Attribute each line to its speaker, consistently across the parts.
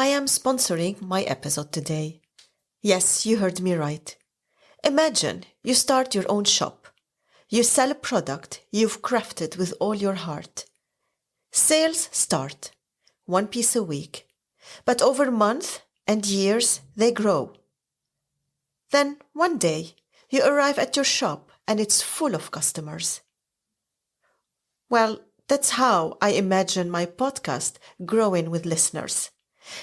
Speaker 1: I am sponsoring my episode today. Yes, you heard me right. Imagine you start your own shop. You sell a product you've crafted with all your heart. Sales start, 1 piece a week, but over months and years they grow. Then one day you arrive at your shop and it's full of customers. Well, that's how I imagine my podcast growing with listeners.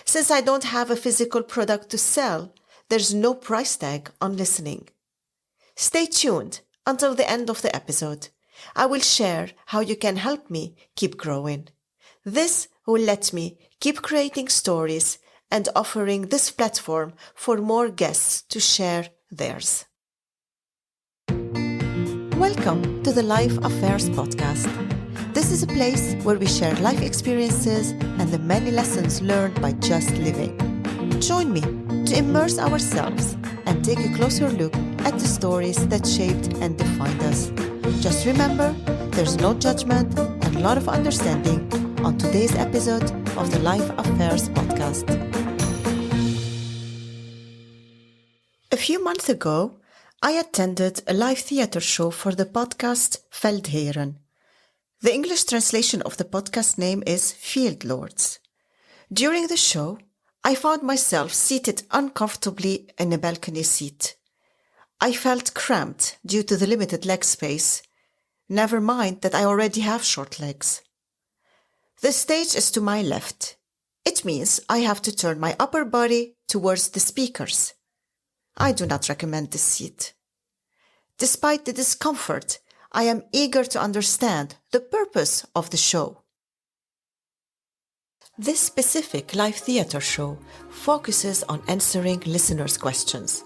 Speaker 1: Since I don't have a physical product to sell, there's no price tag on listening. Stay tuned until the end of the episode. I will share how you can help me keep growing. This will let me keep creating stories and offering this platform for more guests to share theirs. Welcome to the Life Affairs podcast. This is a place where we share life experiences and the many lessons learned by just living. Join me to immerse ourselves and take a closer look at the stories that shaped and defined us. Just remember, there's no judgment and a lot of understanding on today's episode of the Life Affairs podcast. A few months ago, I attended a live theatre show for the podcast Veldheren. The English translation of the podcast name is Fieldlords. During the show, I found myself seated uncomfortably in a balcony seat. I felt cramped due to the limited leg space. Never mind that I already have short legs. The stage is to my left. It means I have to turn my upper body towards the speakers. I do not recommend this seat. Despite the discomfort, I am eager to understand the purpose of the show. This specific live theatre show focuses on answering listeners' questions.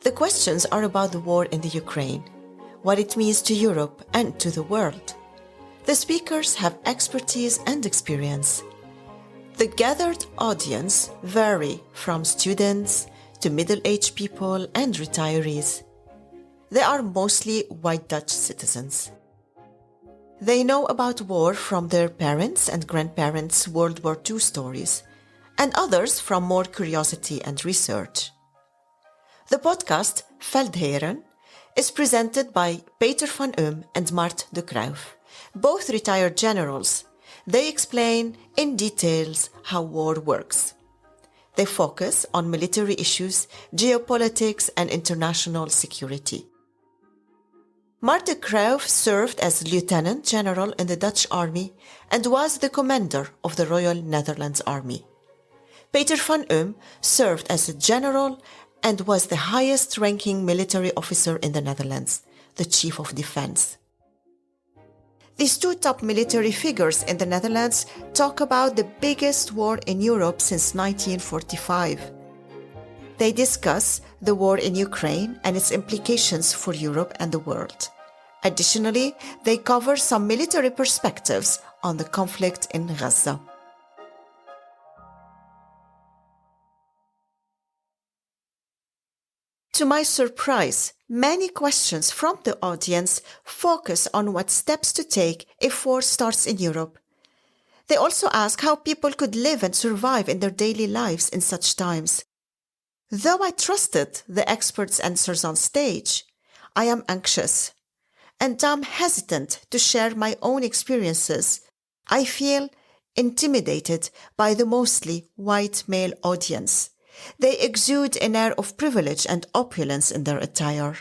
Speaker 1: The questions are about the war in the Ukraine, what it means to Europe and to the world. The speakers have expertise and experience. The gathered audience vary from students to middle-aged people and retirees. They are mostly white Dutch citizens. They know about war from their parents' and grandparents' World War II stories, and others from more curiosity and research. The podcast Veldheren is presented by Peter van and Mart de Kruif, both retired generals. They explain in details how war works. They focus on military issues, geopolitics, and international security. Mart de Kruif served as Lieutenant General in the Dutch Army and was the commander of the Royal Netherlands Army. Peter van served as a general and was the highest-ranking military officer in the Netherlands, the Chief of Defense. These two top military figures in the Netherlands talk about the biggest war in Europe since 1945. They discuss the war in Ukraine and its implications for Europe and the world. Additionally, they cover some military perspectives on the conflict in Gaza. To my surprise, many questions from the audience focus on what steps to take if war starts in Europe. They also ask how people could live and survive in their daily lives in such times. Though I trusted the experts' answers on stage, I am anxious, and I'm hesitant to share my own experiences. I feel intimidated by the mostly white male audience. They exude an air of privilege and opulence in their attire.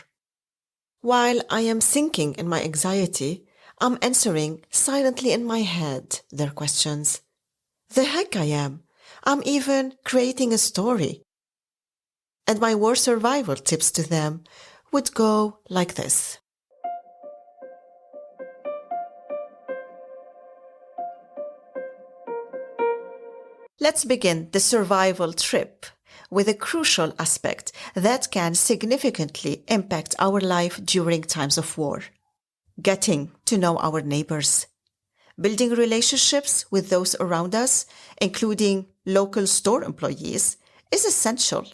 Speaker 1: While I am sinking in my anxiety, I'm answering silently in my head their questions. The heck I am. I'm even creating a story. And my war survival tips to them would go like this. Let's begin the survival trip with a crucial aspect that can significantly impact our life during times of war. Getting to know our neighbors. Building relationships with those around us, including local store employees, is essential.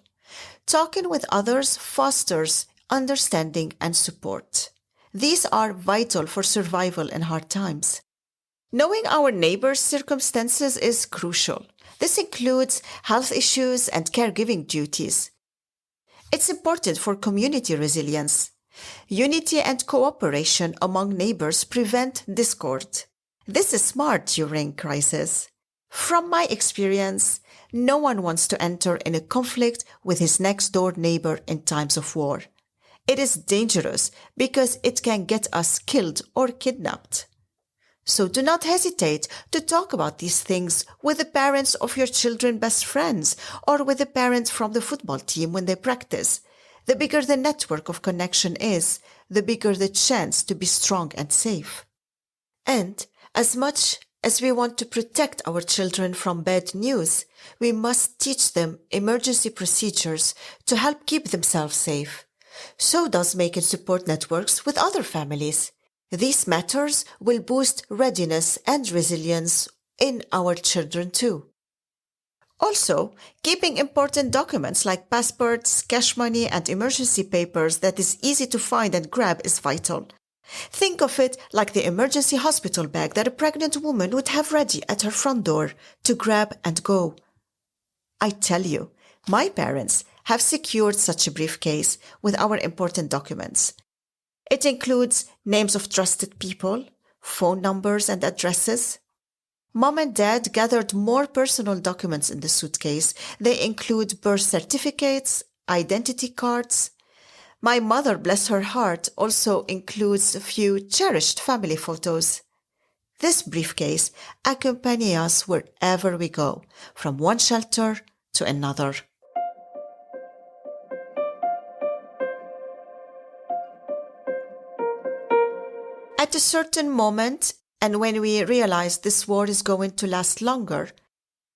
Speaker 1: Talking with others fosters understanding and support. These are vital for survival in hard times. Knowing our neighbors' circumstances is crucial. This includes health issues and caregiving duties. It's important for community resilience. Unity and cooperation among neighbors prevent discord. This is smart during crisis. From my experience, no one wants to enter in a conflict with his next-door neighbor in times of war. It is dangerous because it can get us killed or kidnapped. So do not hesitate to talk about these things with the parents of your children's best friends or with the parents from the football team when they practice. The bigger the network of connection is, the bigger the chance to be strong and safe. And as much as we want to protect our children from bad news, we must teach them emergency procedures to help keep themselves safe. So does making support networks with other families. These matters will boost readiness and resilience in our children too. Also, keeping important documents like passports, cash money, and emergency papers that is easy to find and grab is vital. Think of it like the emergency hospital bag that a pregnant woman would have ready at her front door to grab and go. I tell you, my parents have secured such a briefcase with our important documents. It includes names of trusted people, phone numbers and addresses. Mom and Dad gathered more personal documents in the suitcase. They include birth certificates, identity cards. My mother, bless her heart, also includes a few cherished family photos. This briefcase accompanies us wherever we go, from one shelter to another. At a certain moment, and when we realized this war is going to last longer,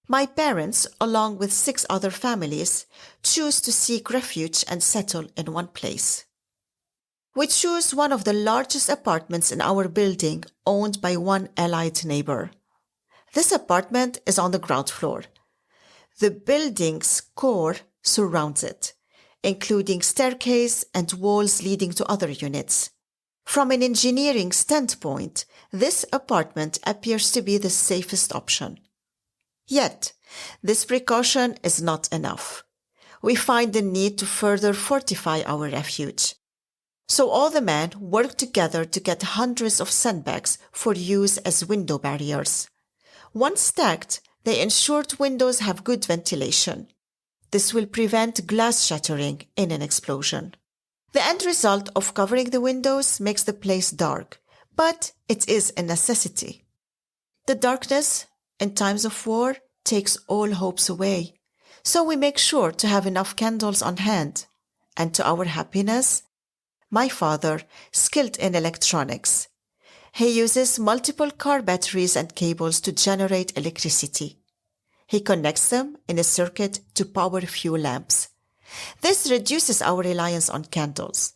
Speaker 1: my parents, along with 6 other families, chose to seek refuge and settle in one place. We chose one of the largest apartments in our building, owned by one allied neighbor. This apartment is on the ground floor. The building's core surrounds it, including staircase and walls leading to other units. From an engineering standpoint, this apartment appears to be the safest option. Yet, this precaution is not enough. We find the need to further fortify our refuge. So all the men work together to get hundreds of sandbags for use as window barriers. Once stacked, the ensured windows have good ventilation. This will prevent glass shattering in an explosion. The end result of covering the windows makes the place dark, but it is a necessity. The darkness in times of war takes all hopes away, so we make sure to have enough candles on hand. And to our happiness, my father, skilled in electronics. He uses multiple car batteries and cables to generate electricity. He connects them in a circuit to power fuel lamps. This reduces our reliance on candles.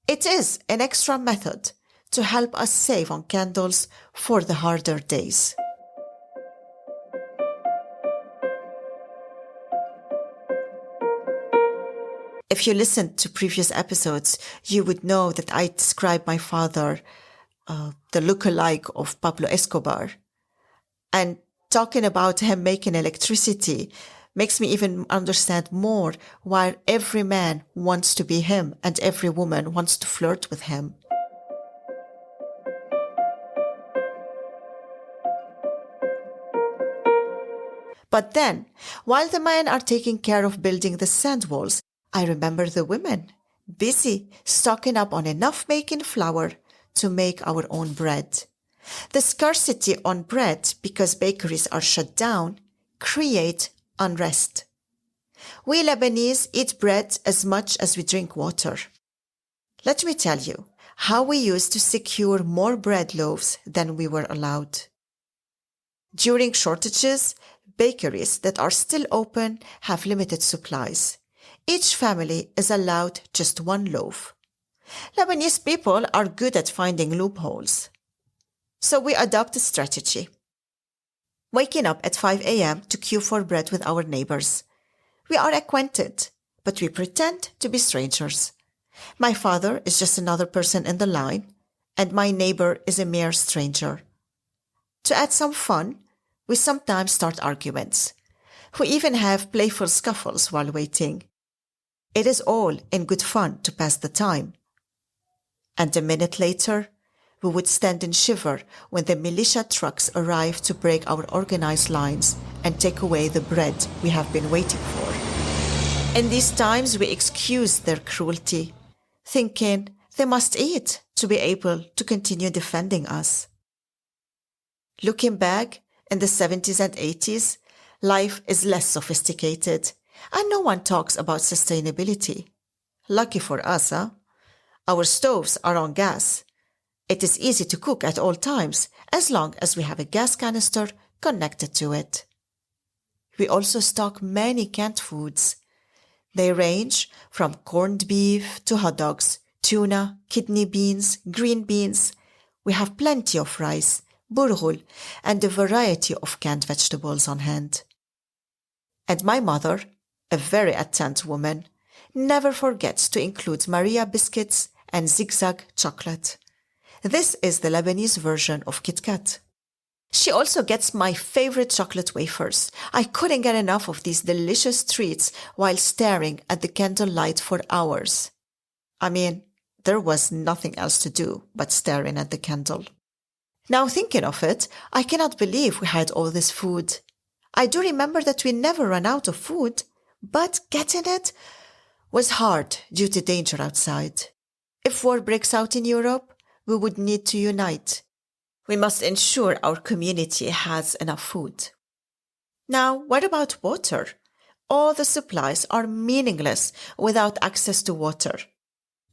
Speaker 1: It is an extra method to help us save on candles for the harder days. If you listened to previous episodes, you would know that I described my father, the lookalike of Pablo Escobar. And talking about him making electricity makes me even understand more why every man wants to be him and every woman wants to flirt with him. But then, while the men are taking care of building the sand walls, I remember the women, busy stocking up on enough making flour to make our own bread. The scarcity on bread, because bakeries are shut down, create unrest. We Lebanese eat bread as much as we drink water. Let me tell you how we used to secure more bread loaves than we were allowed. During shortages, bakeries that are still open have limited supplies. Each family is allowed just one loaf. Lebanese people are good at finding loopholes. So we adopt a strategy. Waking up at 5 a.m. to queue for bread with our neighbors. We are acquainted, but we pretend to be strangers. My father is just another person in the line, and my neighbor is a mere stranger. To add some fun, we sometimes start arguments. We even have playful scuffles while waiting. It is all in good fun to pass the time. And a minute later, we would stand and shiver when the militia trucks arrive to break our organized lines and take away the bread we have been waiting for. In these times, we excuse their cruelty, thinking they must eat to be able to continue defending us. Looking back in the 70s and 80s, life is less sophisticated, and no one talks about sustainability. Lucky for us, huh? Our stoves are on gas. It is easy to cook at all times, as long as we have a gas canister connected to it. We also stock many canned foods. They range from corned beef to hot dogs, tuna, kidney beans, green beans. We have plenty of rice, burghul, and a variety of canned vegetables on hand. And my mother, a very attent woman, never forgets to include Maria biscuits and zigzag chocolate. This is the Lebanese version of Kit Kat. She also gets my favorite chocolate wafers. I couldn't get enough of these delicious treats while staring at the candlelight for hours. I mean, there was nothing else to do but staring at the candle. Now thinking of it, I cannot believe we had all this food. I do remember that we never ran out of food, but getting it was hard due to danger outside. If war breaks out in Europe, we would need to unite. We must ensure our community has enough food. Now, what about water? All the supplies are meaningless without access to water.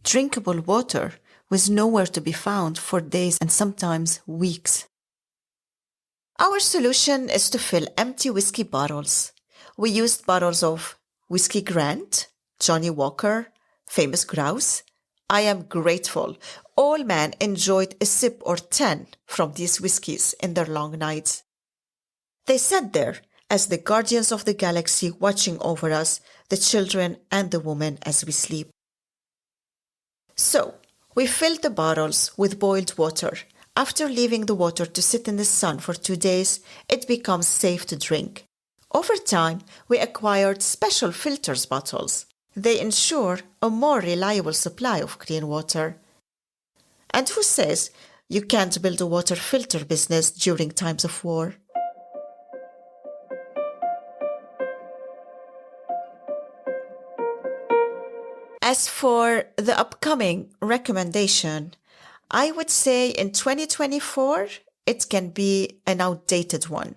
Speaker 1: Drinkable water was nowhere to be found for days and sometimes weeks. Our solution is to fill empty whiskey bottles. We used bottles of Whiskey Grant, Johnny Walker, Famous Grouse. I am grateful all men enjoyed a sip or 10 from these whiskies in their long nights. They sat there as the guardians of the galaxy watching over us, the children and the women as we sleep. So, we filled the bottles with boiled water. After leaving the water to sit in the sun for 2 days, it becomes safe to drink. Over time, we acquired special filters bottles. They ensure a more reliable supply of clean water. And who says you can't build a water filter business during times of war? As for the upcoming recommendation, I would say in 2024, it can be an outdated one.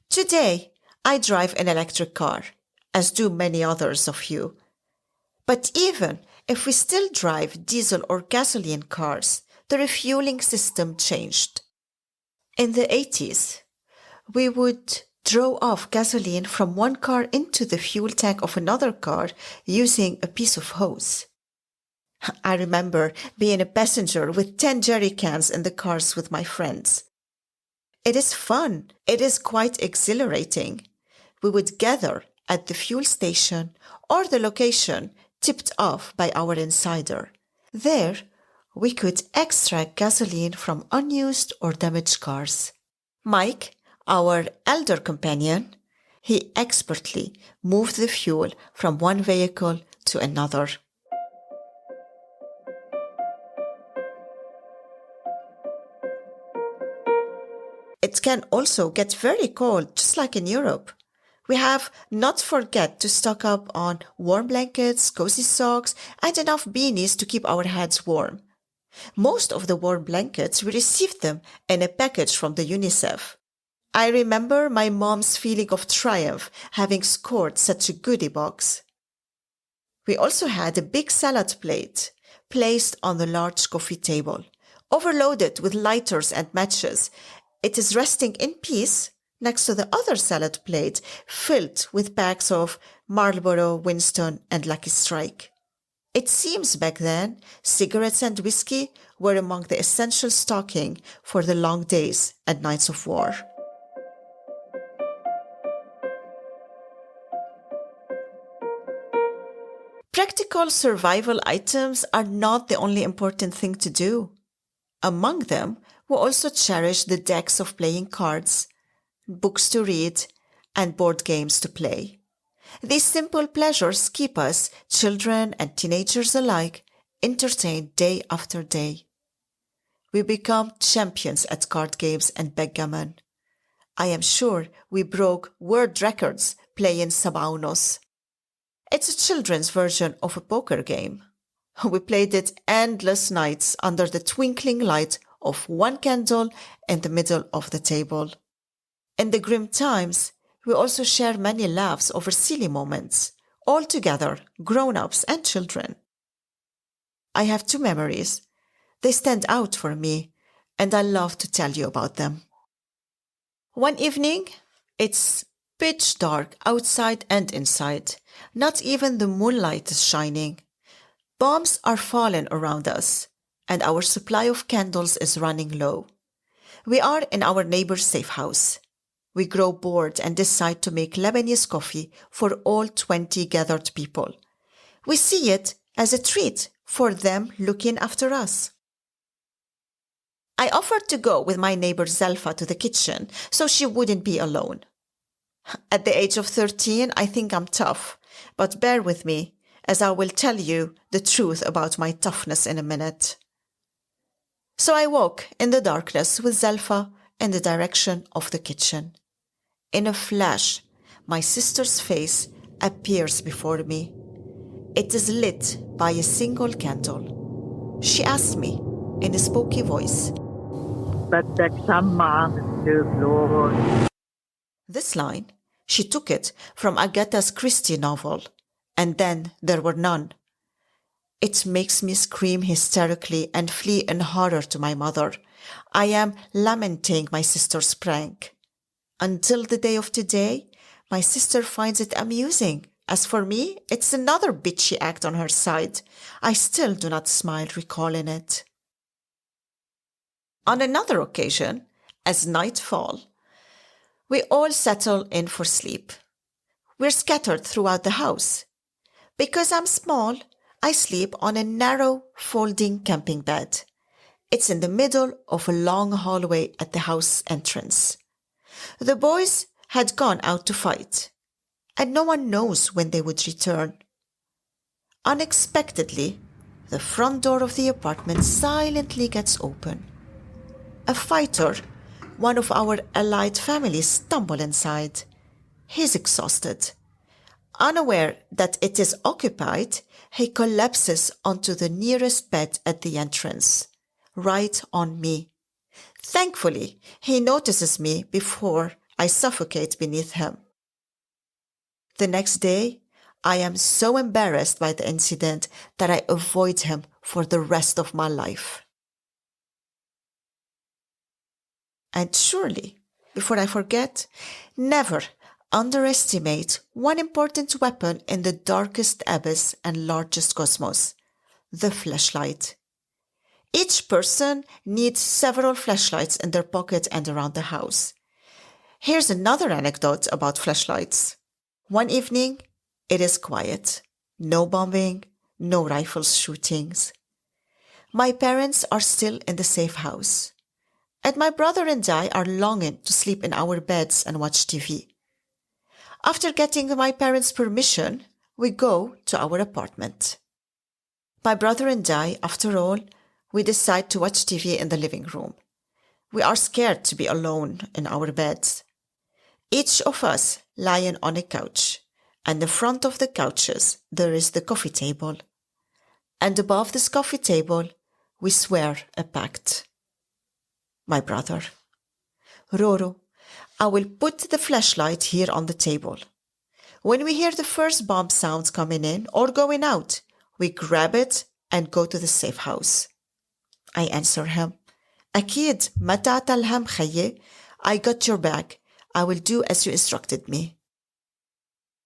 Speaker 1: Today, I drive an electric car, as do many others of you. But even if we still drive diesel or gasoline cars, the refueling system changed. In the 80s, we would draw off gasoline from one car into the fuel tank of another car using a piece of hose. I remember being a passenger with 10 jerry cans in the cars with my friends. It is fun. It is quite exhilarating. We would gather at the fuel station or the location tipped off by our insider. There, we could extract gasoline from unused or damaged cars. Mike, our elder companion, he expertly moved the fuel from one vehicle to another. It can also get very cold, just like in Europe. We have not forget to stock up on warm blankets, cozy socks, and enough beanies to keep our heads warm. Most of the warm blankets, we received them in a package from the UNICEF. I remember my mom's feeling of triumph having scored such a goodie box. We also had a big salad plate placed on the large coffee table, overloaded with lighters and matches. It is resting in peace next to the other salad plate filled with packs of Marlboro, Winston, and Lucky Strike. It seems back then, cigarettes and whiskey were among the essential stocking for the long days and nights of war. Practical survival items are not the only important thing to do. Among them, we also cherish the decks of playing cards, books to read, and board games to play. These simple pleasures keep us, children and teenagers alike, entertained day after day. We become champions at card games and backgammon. I am sure we broke world records playing Sabaunos. It's a children's version of a poker game. We played it endless nights under the twinkling light of one candle in the middle of the table. In the grim times, we also share many laughs over silly moments, all together, grown-ups and children. I have 2 memories. They stand out for me, and I love to tell you about them. One evening, it's pitch dark outside and inside. Not even the moonlight is shining. Bombs are falling around us, and our supply of candles is running low. We are in our neighbor's safe house. We grow bored and decide to make Lebanese coffee for all 20 gathered people. We see it as a treat for them looking after us. I offered to go with my neighbor Zelfa to the kitchen so she wouldn't be alone. At the age of 13, I think I'm tough, but bear with me as I will tell you the truth about my toughness in a minute. So I walk in the darkness with Zelfa in the direction of the kitchen. In a flash, my sister's face appears before me. It is lit by a single candle. She asks me in a spooky voice, This line, she took it from Agatha Christie novel, and then there were none. It makes me scream hysterically and flee in horror to my mother. I am lamenting my sister's prank. Until the day of today, my sister finds it amusing. As for me, it's another bitchy act on her side. I still do not smile recalling it. On another occasion, as night falls, we all settle in for sleep. We're scattered throughout the house. Because I'm small, I sleep on a narrow, folding camping bed. It's in the middle of a long hallway at the house entrance. The boys had gone out to fight, and no one knows when they would return. Unexpectedly, the front door of the apartment silently gets open. A fighter, one of our allied families, stumbles inside. He's exhausted. Unaware that it is occupied, he collapses onto the nearest bed at the entrance, right on me. Thankfully, he notices me before I suffocate beneath him. The next day, I am so embarrassed by the incident that I avoid him for the rest of my life. And surely, before I forget, never underestimate one important weapon in the darkest abyss and largest cosmos, the flashlight. Each person needs several flashlights in their pocket and around the house. Here's another anecdote about flashlights. One evening, it is quiet. No bombing, no rifles shootings. My parents are still in the safe house, and my brother and I are longing to sleep in our beds and watch TV. After getting my parents' permission, we go to our apartment. My brother and I, after all, we decide to watch TV in the living room. We are scared to be alone in our beds. Each of us lying on a couch, and in front of the couches there is the coffee table. And above this coffee table, we swear a pact. My brother: Roro, I will put the flashlight here on the table. When we hear the first bomb sounds coming in or going out, we grab it and go to the safe house. I answer him, أكيد ما تعطى الهم خيي. I got your back. I will do as you instructed me.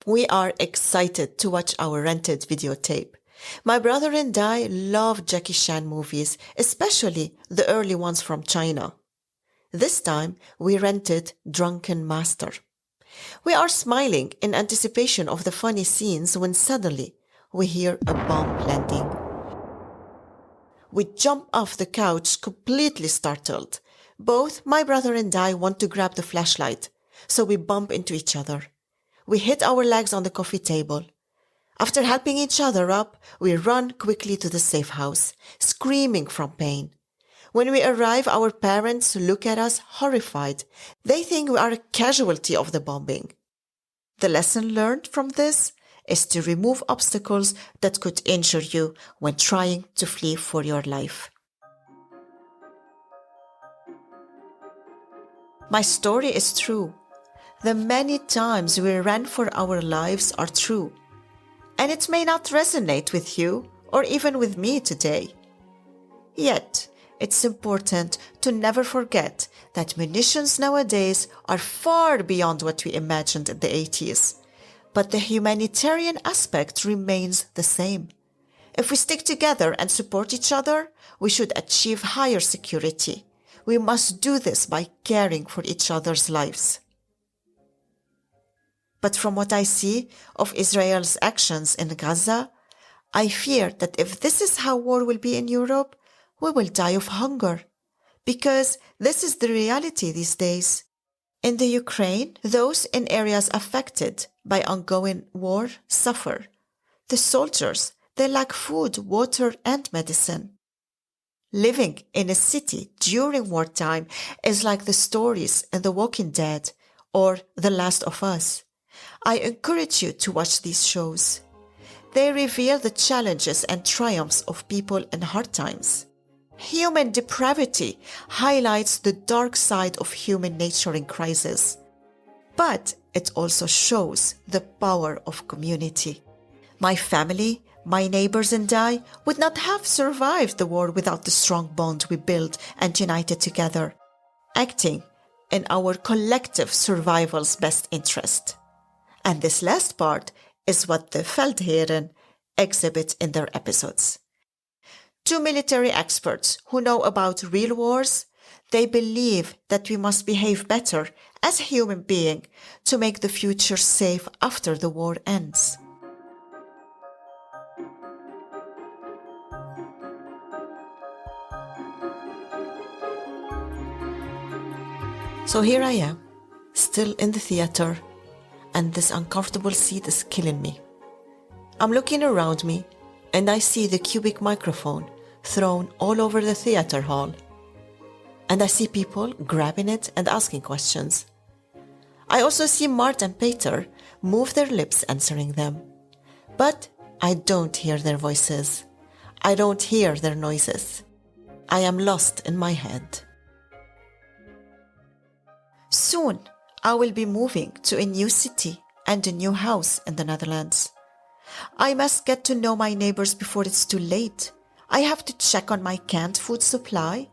Speaker 1: We are excited to watch our rented videotape. My brother and I love Jackie Chan movies, especially the early ones from China. This time, we rented Drunken Master. We are smiling in anticipation of the funny scenes when suddenly we hear a bomb landing. We jump off the couch completely startled. Both my brother and I want to grab the flashlight, so we bump into each other. We hit our legs on the coffee table. After helping each other up, we run quickly to the safe house, screaming from pain. When we arrive, our parents look at us horrified. They think we are a casualty of the bombing. The lesson learned from this is to remove obstacles that could injure you when trying to flee for your life. My story is true. The many times we ran for our lives are true. And it may not resonate with you or even with me today. Yet, it's important to never forget that munitions nowadays are far beyond what we imagined in the 80s. But the humanitarian aspect remains the same. If we stick together and support each other, we should achieve higher security. We must do this by caring for each other's lives. But from what I see of Israel's actions in Gaza, I fear that if this is how war will be in Europe, we will die of hunger. Because this is the reality these days. In the Ukraine, those in areas affected by ongoing war suffer. The soldiers, they lack food, water, and medicine. Living in a city during wartime is like the stories in The Walking Dead or The Last of Us. I encourage you to watch these shows. They reveal the challenges and triumphs of people in hard times. Human depravity highlights the dark side of human nature in crisis. But it also shows the power of community. My family, my neighbors and I would not have survived the war without the strong bond we built and united together, acting in our collective survival's best interest. And this last part is what the Veldheren exhibit in their episodes. Two military experts who know about real wars, they believe that we must behave better as a human being to make the future safe after the war ends. So here I am, still in the theater, and this uncomfortable seat is killing me. I'm looking around me, and I see the cubic microphone thrown all over the theater hall. And I see people grabbing it and asking questions. I also see Mart and Peter move their lips answering them. But I don't hear their voices. I don't hear their noises. I am lost in my head. Soon, I will be moving to a new city and a new house in the Netherlands. I must get to know my neighbors before it's too late. I have to check on my canned food supply.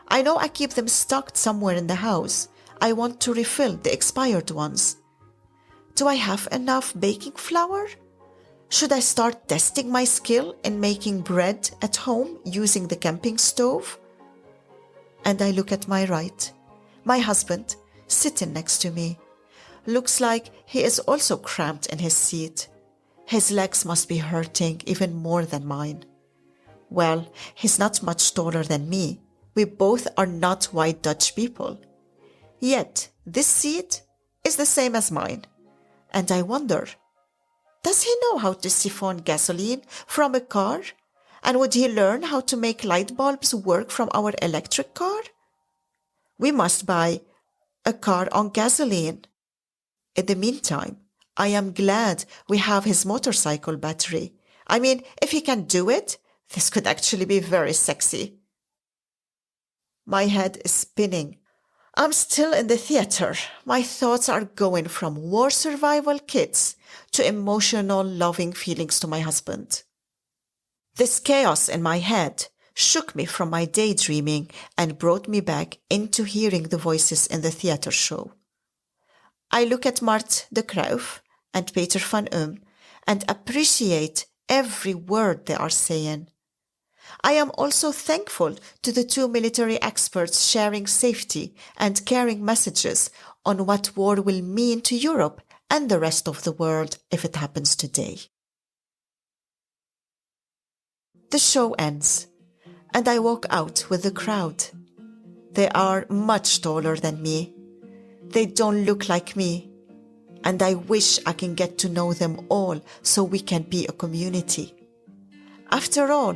Speaker 1: I know I keep them stocked somewhere in the house. I want to refill the expired ones. Do I have enough baking flour? Should I start testing my skill in making bread at home using the camping stove? And I look at my right. My husband, sitting next to me. Looks like he is also cramped in his seat. His legs must be hurting even more than mine. Well, he's not much taller than me. We both are not white Dutch people. Yet, this seat is the same as mine. And I wonder, does he know how to siphon gasoline from a car? And would he learn how to make light bulbs work from our electric car? We must buy a car on gasoline. In the meantime, I am glad we have his motorcycle battery. I mean, if he can do it, this could actually be very sexy. My head is spinning. I'm still in the theater. My thoughts are going from war survival kits to emotional, loving feelings to my husband. This chaos in my head shook me from my daydreaming and brought me back into hearing the voices in the theater show. I look at Mart de Kruif and Peter van and appreciate every word they are saying. I am also thankful to the two military experts sharing safety and caring messages on what war will mean to Europe and the rest of the world if it happens today. The show ends, and I walk out with the crowd. They are much taller than me. They don't look like me. And I wish I can get to know them all so we can be a community. After all,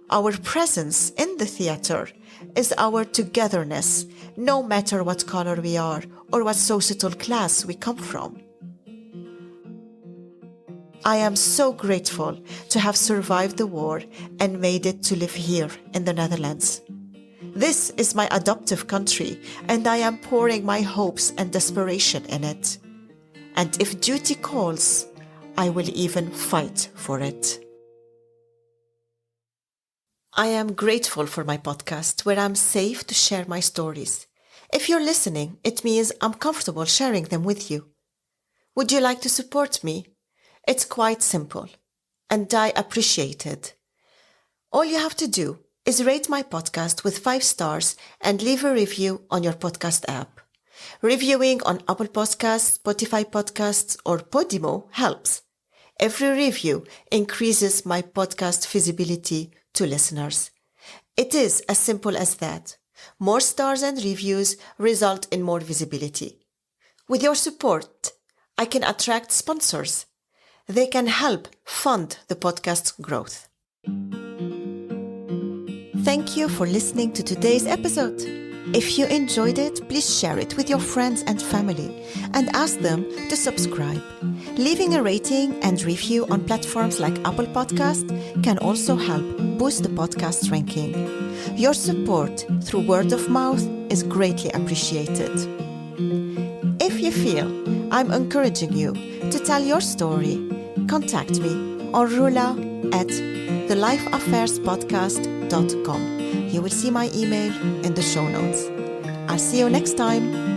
Speaker 1: our presence in the theatre is our togetherness, no matter what color we are or what societal class we come from. I am so grateful to have survived the war and made it to live here in the Netherlands. This is my adoptive country, and I am pouring my hopes and desperation in it. And if duty calls, I will even fight for it. I am grateful for my podcast, where I'm safe to share my stories. If you're listening, it means I'm comfortable sharing them with you. Would you like to support me? It's quite simple, and I appreciate it. All you have to do is rate my podcast with 5 stars and leave a review on your podcast app. Reviewing on Apple Podcasts, Spotify Podcasts, or Podimo helps. Every review increases my podcast visibility to listeners. It is as simple as that. More stars and reviews result in more visibility. With your support, I can attract sponsors. They can help fund the podcast's growth. Thank you for listening to today's episode. If you enjoyed it, please share it with your friends and family and ask them to subscribe. Leaving a rating and review on platforms like Apple Podcasts can also help boost the podcast's ranking. Your support through word of mouth is greatly appreciated. If you feel I'm encouraging you to tell your story, contact me on rula@thelifeaffairspodcast.com. You will see my email in the show notes. I'll see you next time.